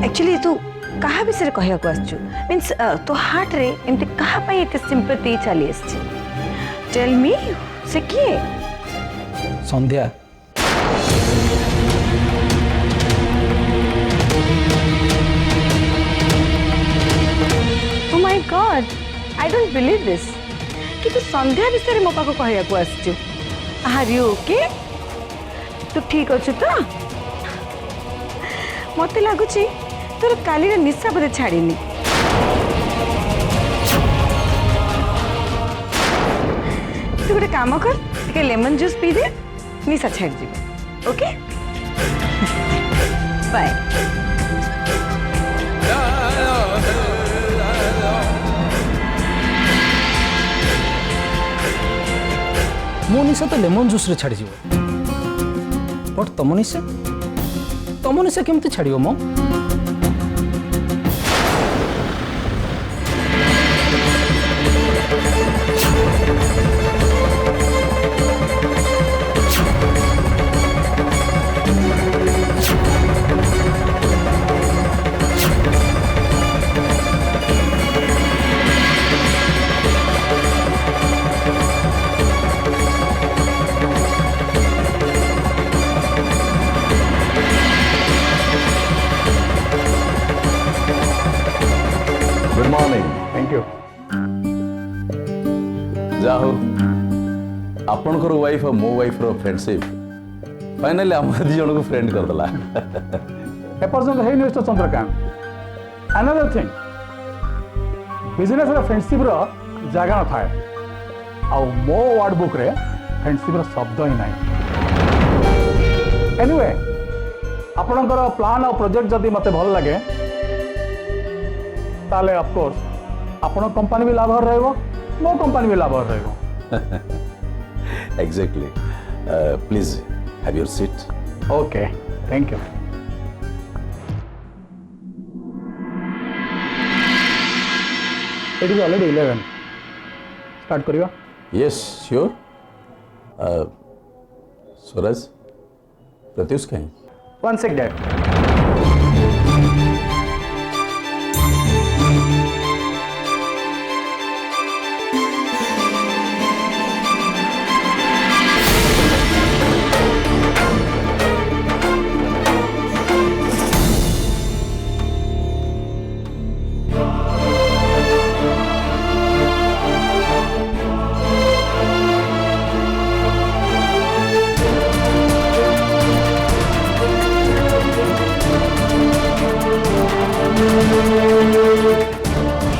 Actually तू कहा विषय कहया को आछू मींस तो हार्ट रे एमते कहा पई एते सिंपैथी चली आछी टेल मी से किए Sandhya oh my god I don't believe this कि तू संध्या विषय मो पाको कहया को आछू आर यू ओके तू ठीक अच्छु तो मत लगुच तोर काली निशा बोधे छाड़नी तू गोटे काम कर टे लेमन जूस पी दे निशा छाड़ जी ओके बाय मो निशा तो लेमन जूस रे छाड़ी बट तम निशा केमती छाड़ मो गुड मॉर्निंग थैंक यू जाहो आपनकर वाइफ और मो वाइफ रो फ्रेंडशिप फाइनली हम दी जन को फ्रेंड कर दला एपर्सेंट है mister Chandrakant another thing business रो फ्रेंडशिप रो जगह न थाए आ मो वर्ड बुक रे फ्रेंडशिप रो शब्द ही नहीं एनीवे आपनकर प्लान और प्रोजेक्ट जदी मते भल लगे ताले ऑफ कोर्स आपन कंपनी भी लाभ रहइबो मो कंपनी भी लाभ रहइबो exactly please have your seat okay thank you it is already 11 start करियो यस श्योर सूरज प्रत्युष कहीं वन सेक डैड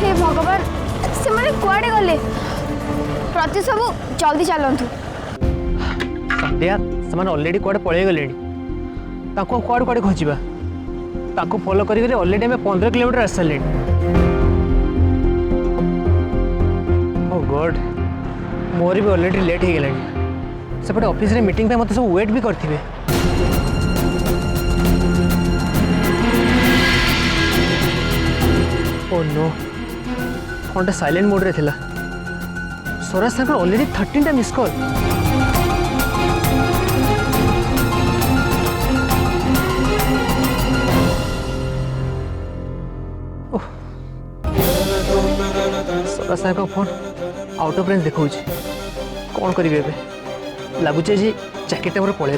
हे भगवान से माने कुआडे गले प्रति सब जल्दी चलंतु संध्या से ऑलरेडी कुआडे पळे गले ताको कुआडे कुआडे खोजिबा ताको फॉलो करी करी ऑलरेडी हमें 15 किलोमीटर आसले ओ गॉड मोर भी ऑलरेडी लेट हो गलानी सेपटे ऑफिस रे मीटिंग पे मत सब वेट भी करथिबे oh no phone silent mode रे थिला स्वराज सर ऑलरेडी 13 टा मिस कॉल स्वराज सर का फोन आउट ऑफ रेंज देखा कौन करेंगे लगुचे जी जैकेट मोर पड़े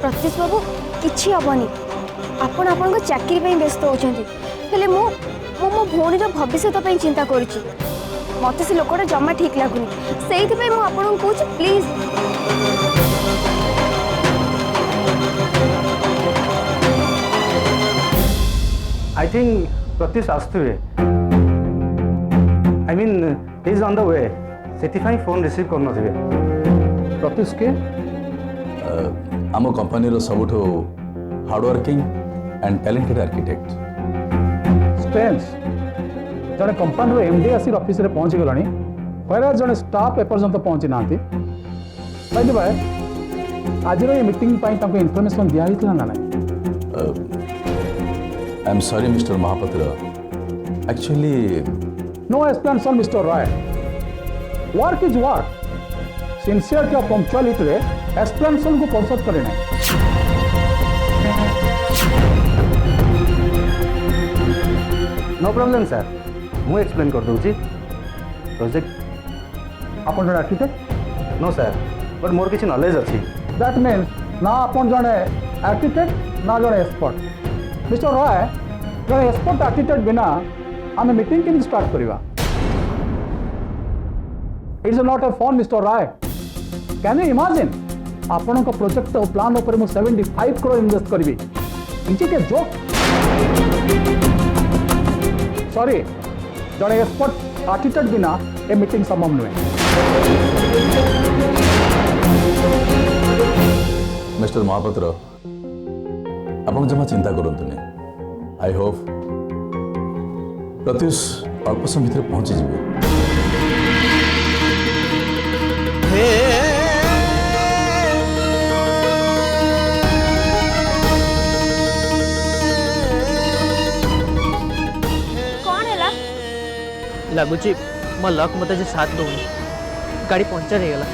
प्रत्युष बाबू किछि हबनी आपण आपण चाकरी पे व्यस्त होचंती हेले मो मो भौणी भविष्य चिंता करुच्ची मत से लोकटा जमा ठीक लगुनि से आपको कहूँ प्लीज आई थिंक प्रत्युष आसुवे I mean is on the way से फोन रिसीव कर प्रत्युष के आम कंपनी रो सबुठो hard working and talented architect strange जड़े कंपनी एमडी आसिक ऑफिस रे पहुंची गलानी व्हेयर जड़े स्टाफ एपर्यंत पहुंची नांती बाय द वे आज ये मीटिंग पाई ताको इन्फॉर्मेशन दिया हितला ना नहीं I am sorry mister Mahapatra actually no explanation mister Roy work is work sincerity और पंक्चुअलिटी रे एक्सप्लेनेशन को परिशोध करे नहीं नो प्रॉब्लम सर मु एक्सप्लेन कर दूची प्रोजेक्ट आपण जने आर्किटेक्ट नो सर बट मोर किसी नॉलेज अच्छी दैट मीन्स ना आपण जने आर्किटेक्ट ना जने एक्सपर्ट मिस्टर रॉय जने एक्सपर्ट आर्किटेक्ट बिना आम मीटिंग के स्टार्ट करवा it's not a fun mister Roy can you imagine आपण को प्रोजेक्ट और प्लान ऊपर मु 75 करोड़ इन्वेस्ट करबी is it a joke sorry जने एक्सपर्ट आर्किटेक्ट बिना ए मीटिंग संभव नुहे मिस्टर महापात्र आपण जमा चिंता करंतुनी आई होप प्रत्युष अल्प समय भितर पहुंची जिवे कौन है लगुच मो लक मत साथ दौनी गाड़ी पंचर हो गला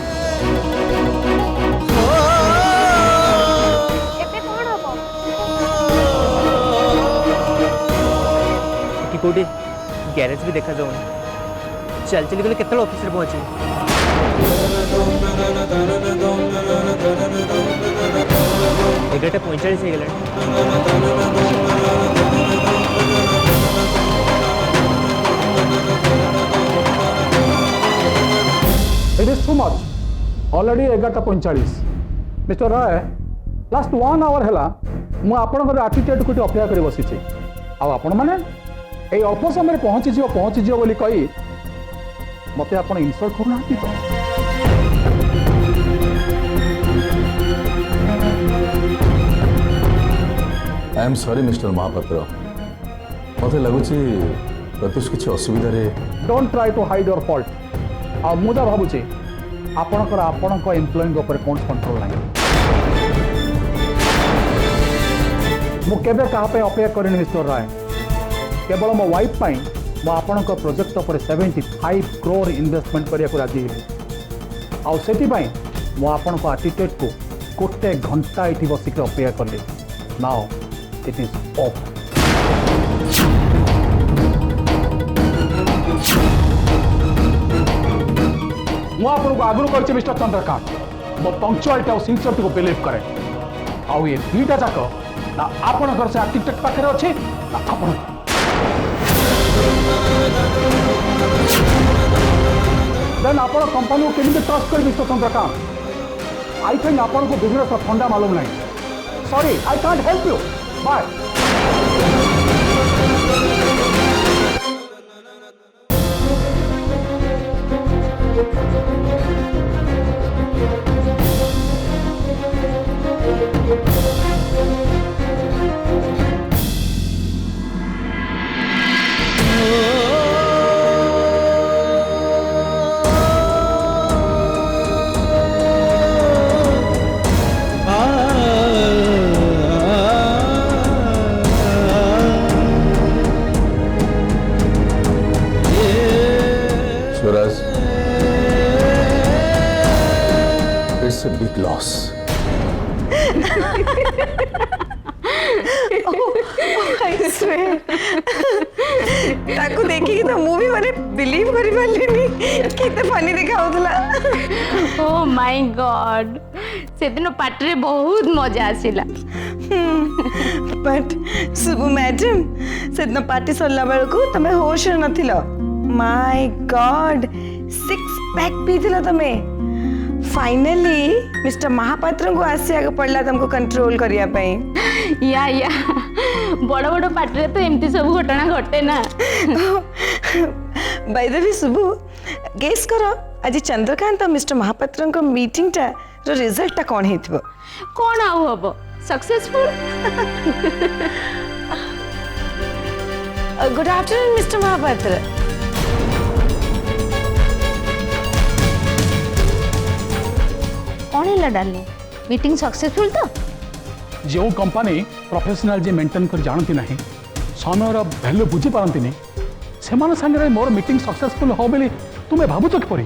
एबे कौन हबो कि कोटी गैरेज भी देखा जाऊनी चल चली गले केतल ऑफिस रे पहुंची 11:45 हो गला it is too much already 11:45 mister Roy last 1 hour है मु आपणकर आर्किटेक्ट को अपेक्षा कर बसी आपण मैंने ये अल्प समय पहुँची बोली कही मत आप इनसल्ट करना तो I am sorry mister Mahapatra मत लगुच प्रत्युष किसी असुविधा don't try to hide your fault आ मुझे भावुची आपणकर आपण एम्प्लॉइंग ऊपर कौन कंट्रोल ना मु केबे कहा पे अपेक्षा करें मिस्टर राय केवल मो वाइफ पाई मु आपणक प्रोजेक्ट पर 75 करोड़ इन्वेस्टमेंट करिया को राजी हेली आउ सेति पाई मु आपणक आर्किटेक्ट को गोटे घंटा एठी बसिक अपेक्षा कली नाउ इट इज ऑफ मु आपको आगु कर मिस्टर चंद्रकांत मो पंक्चुआलिटी और सिंसियरिटी को बिलीव करे आउ ये दुईटा जाक ना आपण घर से आर्किटेक्ट पाखे अच्छे ना आपण देन आपण कंपनी को केमिति ट्रस्ट कर मिस्टर चंद्रकांत आई थिंक आपण को बिजनेस का फंडा मालूम नहीं sorry I can't help you bye Swaraj it's a big loss. ताकू देखी तो मूवी माने बिलीव करि पालिनी केते फनी देखाउतला ओ माय गॉड से दिन पार्टी रे बहुत मजा आसिला बट सुबु मैडम से दिन पार्टी सरला बेल को तमे होश नथिलो माय गॉड 6 पैक पीथिलो तमे फाइनली मिस्टर महापात्र को आसिया पड़ला तुमको कंट्रोल करिया पई या बड़ बड़ पार्टी रे तो एमती सब घटना घटे ना बाय द वे सुबु गेस करो आज चंद्रकांत और मिस्टर महापात्र को मीटिंग टा रो रिजल्ट टा कोन हेतबो कौन आउ हबो successful good afternoon mister Mahapatra कौन है डार्लिंग मीटिंग सक्सेसफुल तो जो कंपनी प्रोफेशनल जे मेंटेन कर जानती नहीं समय वैल्यू बुझी पारती नहीं से सांगे मोर मीटिंग सक्सेसफुल हो बोली तुम्हें भावुच किपरि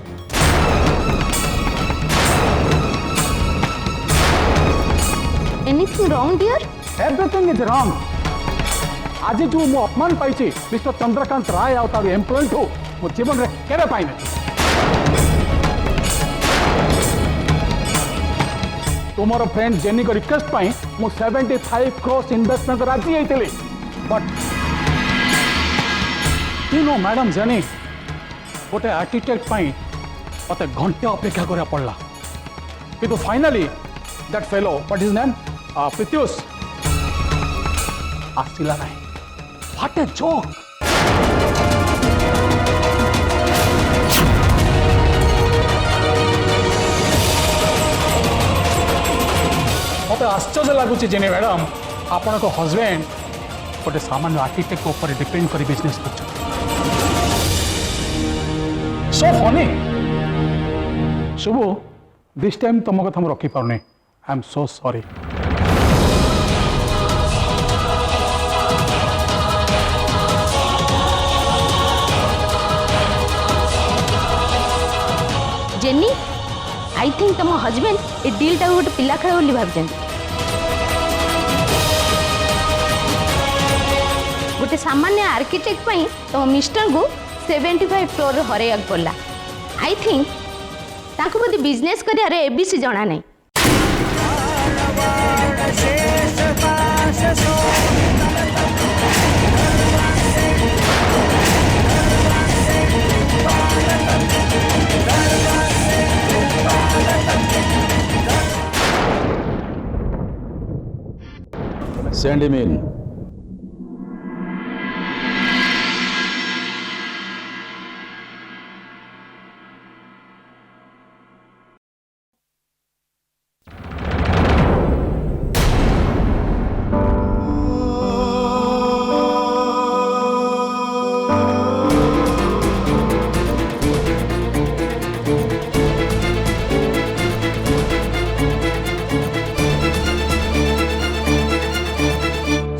anything wrong dear everything is wrong आज जो मु अपमान पाई मिस्टर चंद्रकांत राय आउ एम्प्लॉय ठू मो जीवन में केवे पाइने तुमर फ्रेंड जेनी को रिक्वेस्ट पाई मु 75 crores इन्वेस्टमेंट राजी होती बट तीनों मैडम जेनी गोटे आर्किटेक्ट पाई मत घंटे अपेक्षा करा पड़ला कि finally that fellow what is name Pratyush आसिला नहीं व्हाट ए जोक मत आश्चर्य लगुच जेने मैडम आपण को हजबैंड गोटे सामान्य आर्किटेक्ट ऊपर डिपेंड कर बिजनेस कर so funny Shubhu this time तुम कथा मुझे रखी पारे I am so sorry jenny I think तुम हजबैंड ए डील टाक गोटे पिला खेल बोली भाई गोटे सामान्य आर्किटेक्ट तुम मिस्टर को 75 crore हर पड़ा आई थिंक ताको बोधे बिजनेस कर एबीसी जना नहीं Send him in.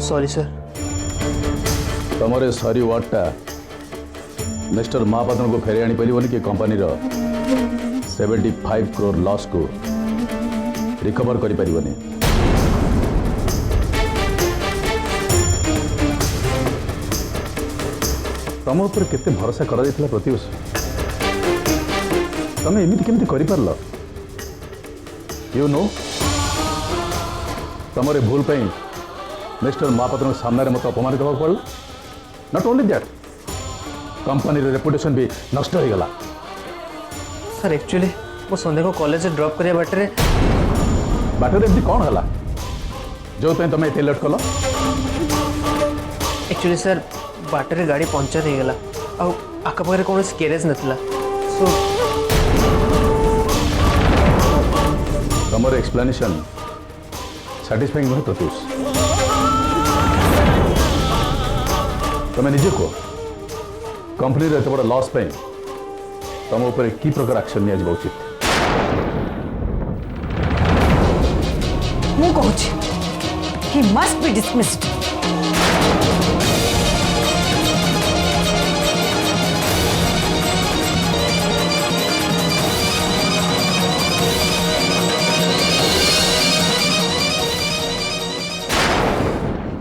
Sorry sir तमरे सॉरी वर्डटा मिस्टर महापात्र को फेरी आनी पारिबनी कि कंपनी 75 crore लॉस को रिकवर करि पारिबनी तम ऊपर केते भरोसा करा दिथला प्रतिवर्ष तमे एमिति केमिति करि पारलो यू नो तमरे भूल पई मिस्टर महापात्र सामने मत अपमान करवाक पड़ा not only that company reputation भी नष्ट हो गला सर एक्चुअली मो संध्या को कॉलेज से ड्रॉप करिया बाटरे एमती कौन है जो तुम एत लेट कल एक्चुअली सर बाटरे गाड़ी पंचर हो गला आ आखपाखे कौन गैरेज नथिला सो तुम एक्सप्लेनेशन सैटिस्फाइंग नुहे प्रत्युष तुम्हें निजे को कंपनी एत बड़ा लॉस पे तुम ऊपर की प्रकार एक्शन निया उचित मु कहूँ he must be dismissed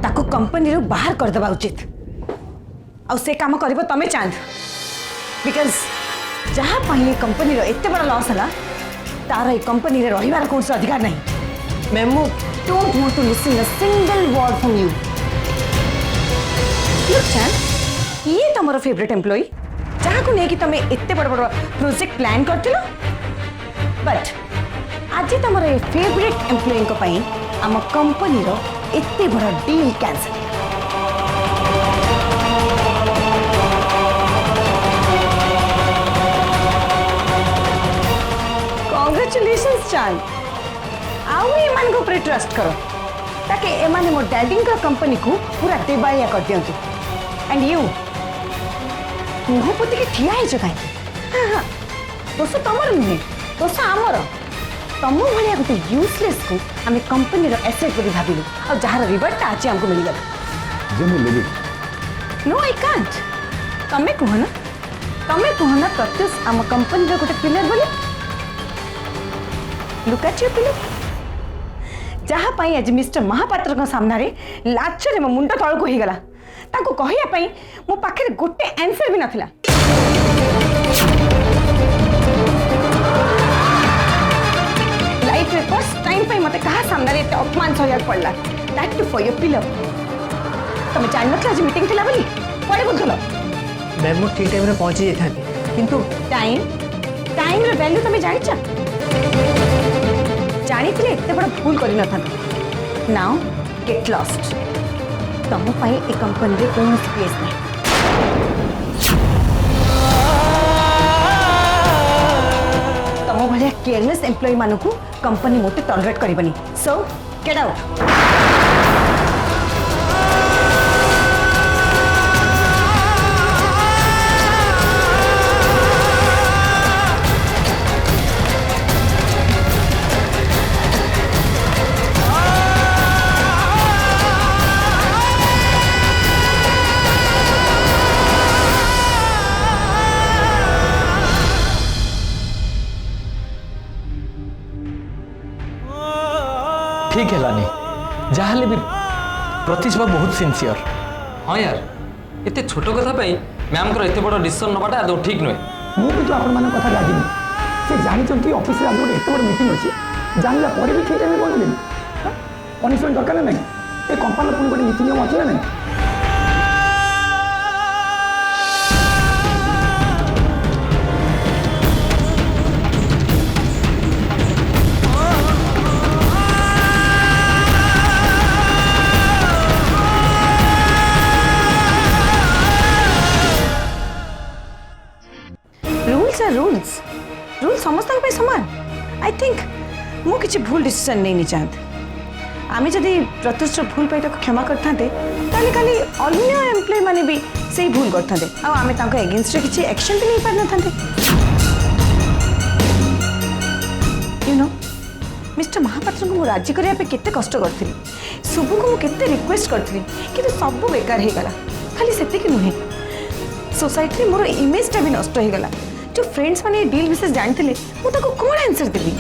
ताको कंपनी रो बाहर कर देबा उचित आ से काम करिबो तमे चांद बिकॉज जहाँ पाई कंपनी रो एते बड़ा लॉस हला तार ए कंपनी रे रहिबार कोन से अधिकार नहीं मैम मु don't want to listen a single word from you. Look, Chan, ये तुम्हारा फेवरेट एम्प्लॉई जहाँ को नहीं कि तुम्हें इतने बड़ा बड़ा प्रोजेक्ट प्लान करते लो बट आज तुम्हारे फेवरेट एम्प्लॉई को पाई आम कंपनी रो इतने बड़ा डील कैंसिल कांग्रेचुलेशंस चांद आउ एमान को ऊपर ट्रस्ट करो ताकि एमाने मो डैडी का कंपनी को पूरा दिवालिया कर दियंतु एंड यू मुह पोती के ठिया है जगह हां दोष तमर नुहे दोष आमर तम भलिया गोटे यूजलेस को आम कंपनी एसेट बोली भाविलु और जहार रिवर्ट आज हमको मिल गला नो आई कांट तमे कहना प्रत्युष आम कंपनी गोटे पिलर बोली लुक एट योर पिलर जहाँ पाई आज मिस्टर महापात्र सामने लाचरे मो मुंड तल को होगला ताको कहिया पई मो पाखे गोटे आंसर भी नथिला। लाइफ रे फर्स्ट टाइम पे मते कहा सामने रे अपमान सहया पड़ला, that too for your pillow. तुम जान नथला आज मीटिंग थिला बोली कोड़े बोलथलो? मैम मु ठीक टाइम रे पहुंची जाई किंतु टाइम रे वैल्यू तुम जानि छ? जानी थिले एते बड़ भूल करि न था। Now get lost. तुम पाई ए कंपनी रे कोन प्लेस नहीं। तुम भलिया केयरलेस एम्प्लॉय मानकू कंपनी मोटे टॉलरेट करबनी। So get out. ठीक है लानी जहाँ भी प्रतिभा बहुत सिंसियर। हाँ यार एते छोट कथा मैम को एत बड़ डिसीजन नवाटा आदौ ठीक नुहे। मुझे तो आपण कथा लागिनी से जानते ऑफिस आज गोटे एत बड़ मीटिंग अच्छी जानला पर भी ठीक टाइम कहते पनिशमेंट दरकार ना ये कंपानी पुणी गोटे नीति नियम अच्छे ना नहीं। रूल समस्त समान। आई थिंक मु किसी भूल डिसीजन नहीं चाहते। आम जदि प्रत्युष भूल पाई क्षमा करते खाली अन्य एम्प्लॉय माने भी से भूल करते आम एगेन्स्ट किसी एक्शन भी नहीं पार न। यू नो मिस्टर महापात्र को राजी करने केते कष्ट करी शुभू को मुझे रिक्वेस्ट करी कि सब बेकार हो गला। खाली से नुहे सोसाइटी मोर इमेजटा भी नष्ट हो गला। जो फ्रेंड्स माने डील विशेष जानते मुझे कौन आंसर देवी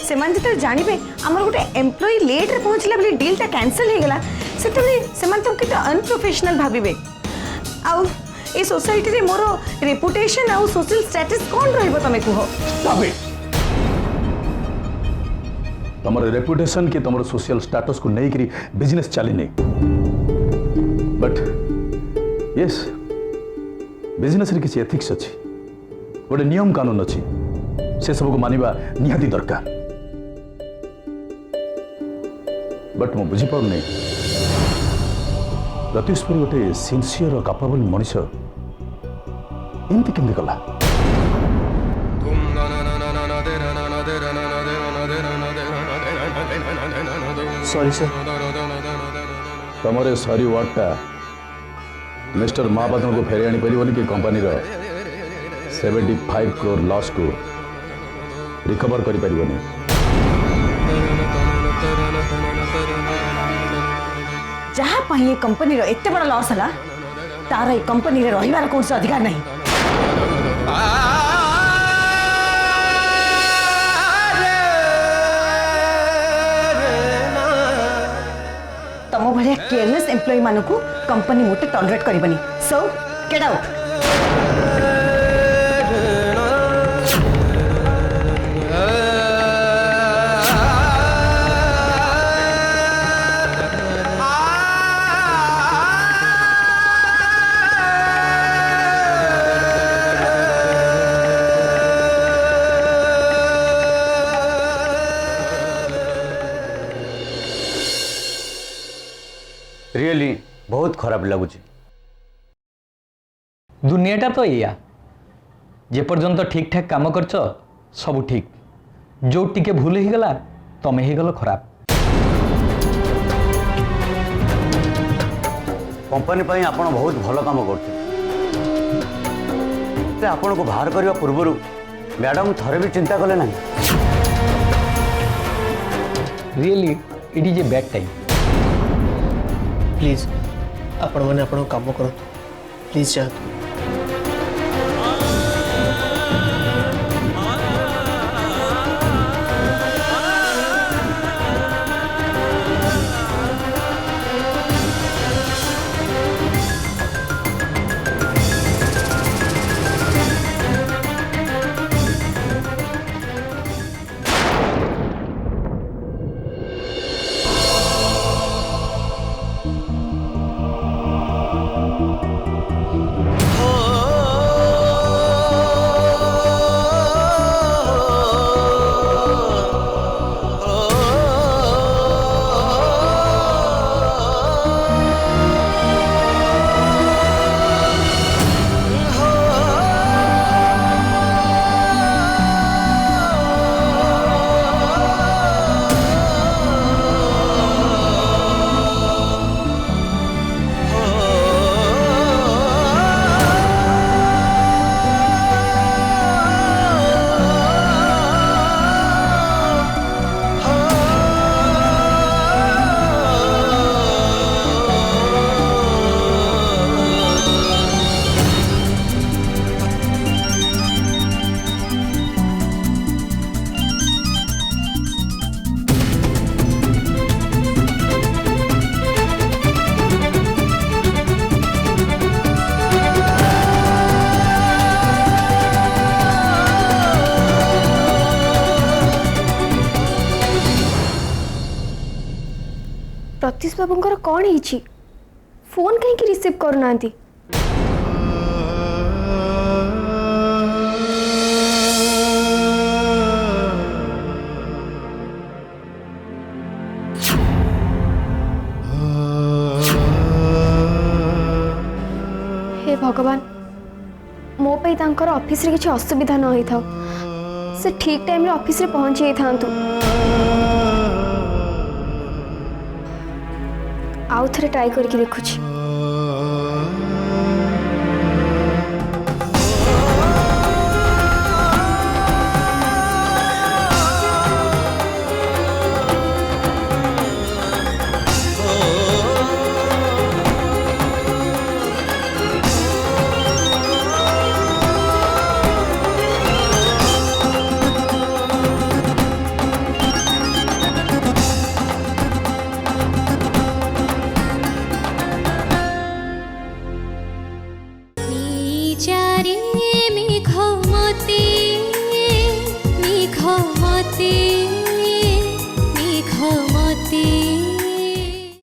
से जो जानवे आमर गोटे एम्प्लॉय लेट रे पहुँचला बोली डीलटा कैंसल हो गला से अनप्रोफेशनल भाविबे। आउ ए सोसाइटी रे मोर रेपुटेशन आउ सोशल स्टेटस कौन रहइबो तमे कुहो? तमर रेपुटेशन के तमर सोशल स्टेटस को नहीं करी बिजनेस चली नहीं। बट यस बिजनेस रे किसी एथिक्स अच्छी गोटे नियम कानून अच्छी से सब को मानिबा निहाती दरकार। बट मु बुझी पार नहीं प्रत्युष पर गोटे सिंसियर और कैपेबल मनुष्य एमती केमती कला। Sorry sir. तमरे सॉरी वर्डटा मिस्टर महापात्र को फेरी आनी पारिबनी कि कंपनी 75 करोड़ लॉस को रिकवर करि पारिबनी? जहाँ पाई ये कंपनी रो एते बड़ा लॉस हला तार ये कंपनी रे रहिबार कौन से अधिकार नहीं। तुम भलिया केयरलेस एम्प्लॉय मानकू कंपनी मोटे टॉलरेट करबनी। So get out. रियली बहुत खराब लगुच। दुनियाटा तो या जेपर्यंत ठीक ठाक काम करछ सब ठीक जो टिके भूल हो गला तमे हो गल खराब। कंपनी पर आप बहुत भल काम करते आपन को बाहर करने पूर्व मैडम थरे भी चिंता कले ना। Really it is a bad time. Please आपण मैंने आपण काम करो प्लीज जातु। प्रत्युष बाबूंकर कौन है फोन कहीं रिसीव करना। हे भगवान मो पे तांकर ऑफिस रे किसी असुविधा न होई था से ठीक टाइम रे ऑफिस रे पहुंची जाई थांतु। आउ थे ट्राई करके देखुची।